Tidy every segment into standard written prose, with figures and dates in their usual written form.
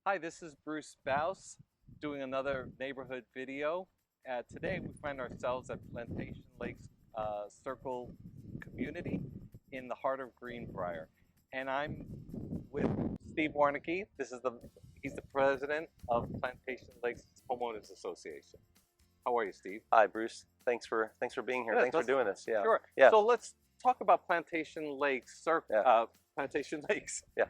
Hi, this is Bruce.Bauss doing another neighborhood video. Today we find ourselves at Plantation Lakes Circle Community in the heart of Greenbrier. And I'm with Steve Warnicki. He's the president of Plantation Lakes Homeowners Association. How are you, Steve? Hi, Bruce. Thanks for being here. Yeah, Thanks for doing this. Yeah. Sure. Yeah. So let's talk about Plantation Lakes Yeah. Plantation Lakes. Yeah.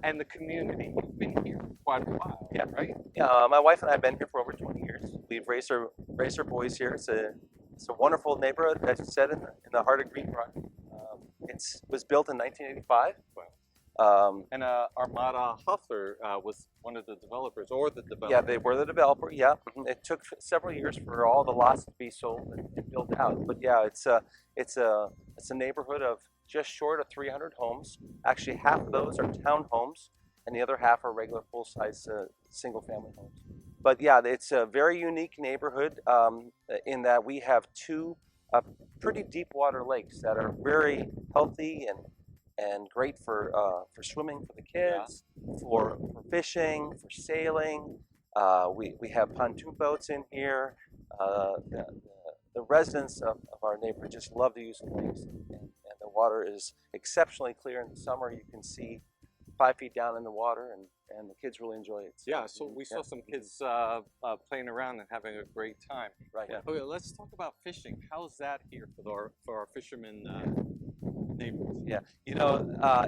And the community. You've been here for quite a while. Yeah. Right? Yeah. My wife and I have been here for over 20 years. We've raised our boys here. It's a wonderful neighborhood, as you said, in the heart of Greenbrier. It was built in 1985. And Armada Huffler was one of the developers, or the developer. Yeah, they were the developer. Yeah. It took several years for all the lots to be sold and built out. But yeah, it's a neighborhood of just short of 300 homes. Actually, half of those are townhomes, and the other half are regular full-size single-family homes. But yeah, it's a very unique neighborhood in that we have two pretty deep water lakes that are very healthy and great for swimming for the kids, for fishing, for sailing. We have pontoon boats in here. The residents of our neighborhood just love to use the lakes, and the water is exceptionally clear in the summer. You can see 5 feet down in the water, and the kids really enjoy it. Yeah, so we saw some kids playing around and having a great time. Right. Yeah. Okay, let's talk about fishing. How's that here for our fishermen neighbors? Yeah,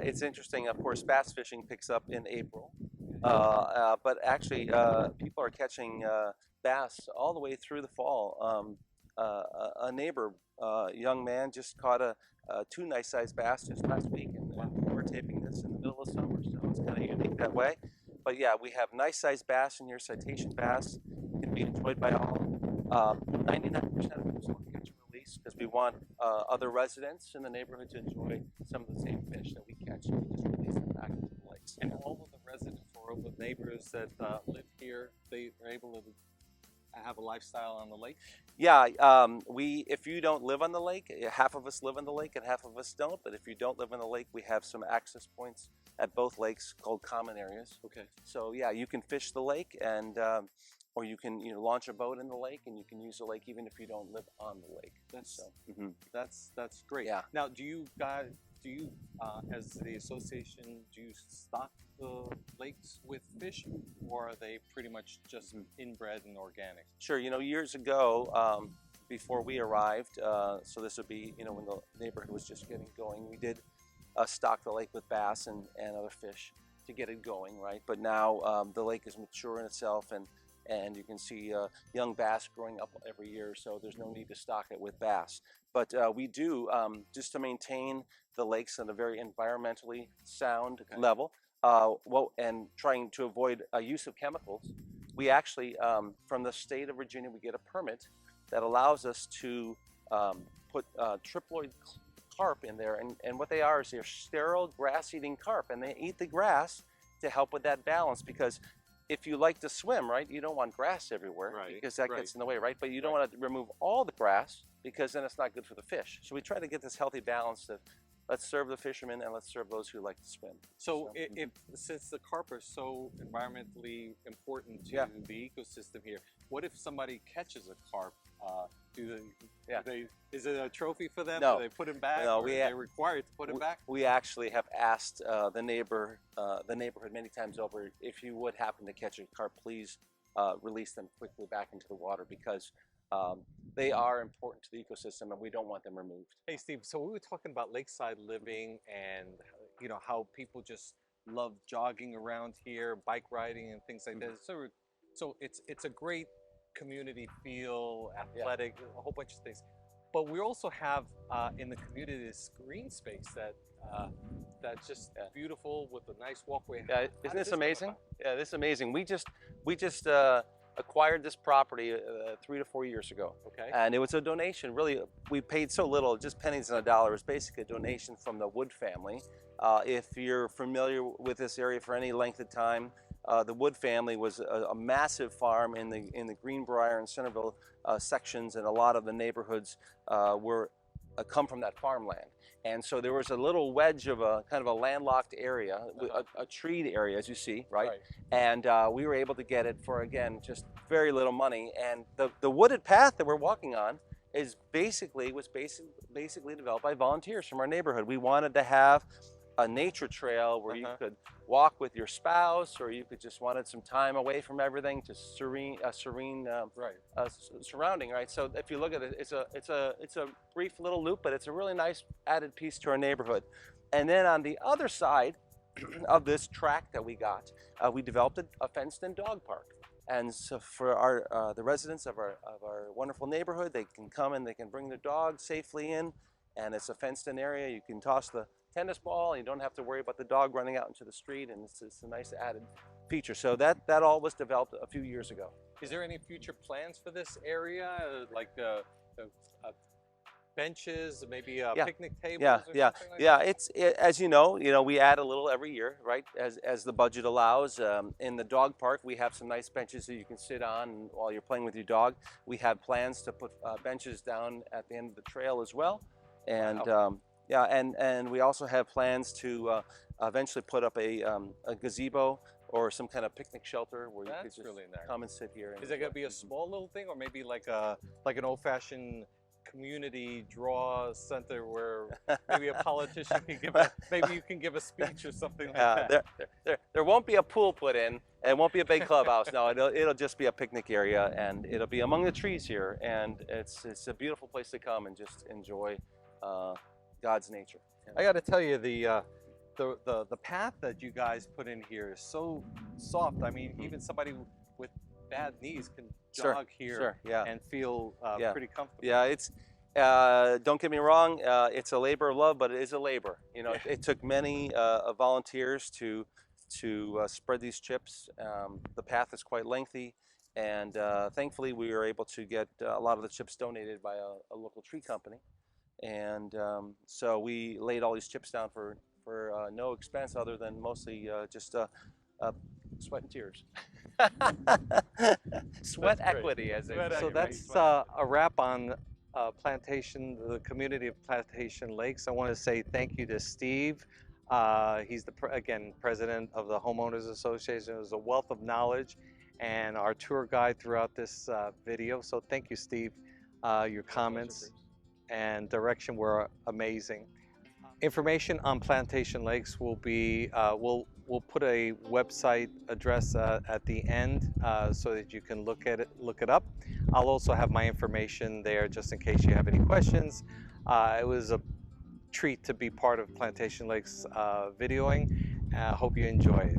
it's interesting. Of course, bass fishing picks up in April, but actually, people are catching bass all the way through the fall. A neighbor, young man, just caught two nice-sized bass just last week, and we're taping this in the middle of summer, so it's kind of unique that way. But yeah, we have nice-sized bass in here. Citation bass can be enjoyed by all. 99% of us will catch and release because we want other residents in the neighborhood to enjoy some of the same fish that we catch. So we just release them back into the lakes. And all of the residents or all the neighbors that live here, they are able to have a lifestyle on the lake? Yeah, if you don't live on the lake, half of us live on the lake and half of us don't. But if you don't live on the lake, we have some access points at both lakes called common areas. Okay. So yeah, you can fish the lake, and or you can launch a boat in the lake, and you can use the lake even if you don't live on the lake. That's great. Yeah. Now, do you as the association, do you stock the lakes with fish, or are they pretty much just inbred and organic? Sure. Years ago, before we arrived, so this would be when the neighborhood was just getting going, we did stock the lake with bass and other fish to get it going, right? But now the lake is mature in itself, and you can see young bass growing up every year, so there's no need to stock it with bass. But we do, just to maintain the lakes at a very environmentally sound level, and trying to avoid use of chemicals, we actually, from the state of Virginia, we get a permit that allows us to put triploid carp in there. And what they are is they're sterile grass-eating carp, and they eat the grass to help with that balance, because if you like to swim, right, you don't want grass everywhere, right, because that gets in the way, right? But you don't want to remove all the grass, because then it's not good for the fish. So we try to get this healthy balance of let's serve the fishermen and let's serve those who like to swim. So since the carp are so environmentally important to the ecosystem here, what if somebody catches a carp? Is it a trophy for them? No. Do they put him back? No, or are they required to put him back? We actually have asked the neighborhood many times over, if you would happen to catch a carp, please release them quickly back into the water, because they are important to the ecosystem, and we don't want them removed. Hey, Steve, so we were talking about lakeside living and how people just love jogging around here, bike riding and things like that. So it's a great community feel, athletic, a whole bunch of things. But we also have in the community this green space that's just beautiful with a nice walkway. Yeah, isn't this amazing? Yeah, this is amazing. We just acquired this property 3 to 4 years ago. Okay. And it was a donation. Really, we paid so little, just pennies on a dollar. It was basically a donation from the Wood family. If you're familiar with this area for any length of time, the Wood family was a massive farm in the Greenbrier and Centerville sections, and a lot of the neighborhoods were come from that farmland. And so there was a little wedge of a kind of a landlocked area, a treed area, as you see, right? And we were able to get it for, again, just very little money. And the wooded path that we're walking on was basically developed by volunteers from our neighborhood. We wanted to have a nature trail where you could walk with your spouse, or you could just wanted some time away from everything, to serene surrounding, right? So if you look at it, it's a brief little loop, but it's a really nice added piece to our neighborhood. And then on the other side of this track that we got, we developed a fenced-in dog park. And so for our the residents of our wonderful neighborhood, they can come and they can bring their dog safely in, and it's a fenced-in area. You can toss the tennis ball, and you don't have to worry about the dog running out into the street, and it's a nice added feature. So that all was developed a few years ago. Is there any future plans for this area, like benches, maybe picnic tables? It's as you know, we add a little every year, right? As the budget allows. In the dog park, we have some nice benches that you can sit on while you're playing with your dog. We have plans to put benches down at the end of the trail as well, and. Wow. And we also have plans to eventually put up a gazebo or some kind of picnic shelter where you could just really come and sit here. Is it going to be a small little thing, or maybe like an old-fashioned community draw center where maybe a politician can maybe you can give a speech or something like that? There won't be a pool put in. It won't be a big clubhouse. No, it'll just be a picnic area, and it'll be among the trees here. And it's a beautiful place to come and just enjoy God's nature. I got to tell you, the path that you guys put in here is so soft. I mean, even somebody with bad knees can jog here and feel pretty comfortable. Yeah, it's don't get me wrong, it's a labor of love, but it is a labor. It took many volunteers to spread these chips. The path is quite lengthy, and thankfully we were able to get a lot of the chips donated by a local tree company. And so we laid all these chips down for no expense, other than mostly just sweat and tears. Sweat equity, as they say. So that's a wrap on Plantation, the community of Plantation Lakes. I want to say thank you to Steve. He's again president of the Homeowners Association. It was a wealth of knowledge, and our tour guide throughout this video. So thank you, Steve. Your comments and direction were amazing. Information on Plantation Lakes will be, we'll put a website address at the end so that you can look it up. I'll also have my information there just in case you have any questions. It was a treat to be part of Plantation Lakes videoing. I hope you enjoy it.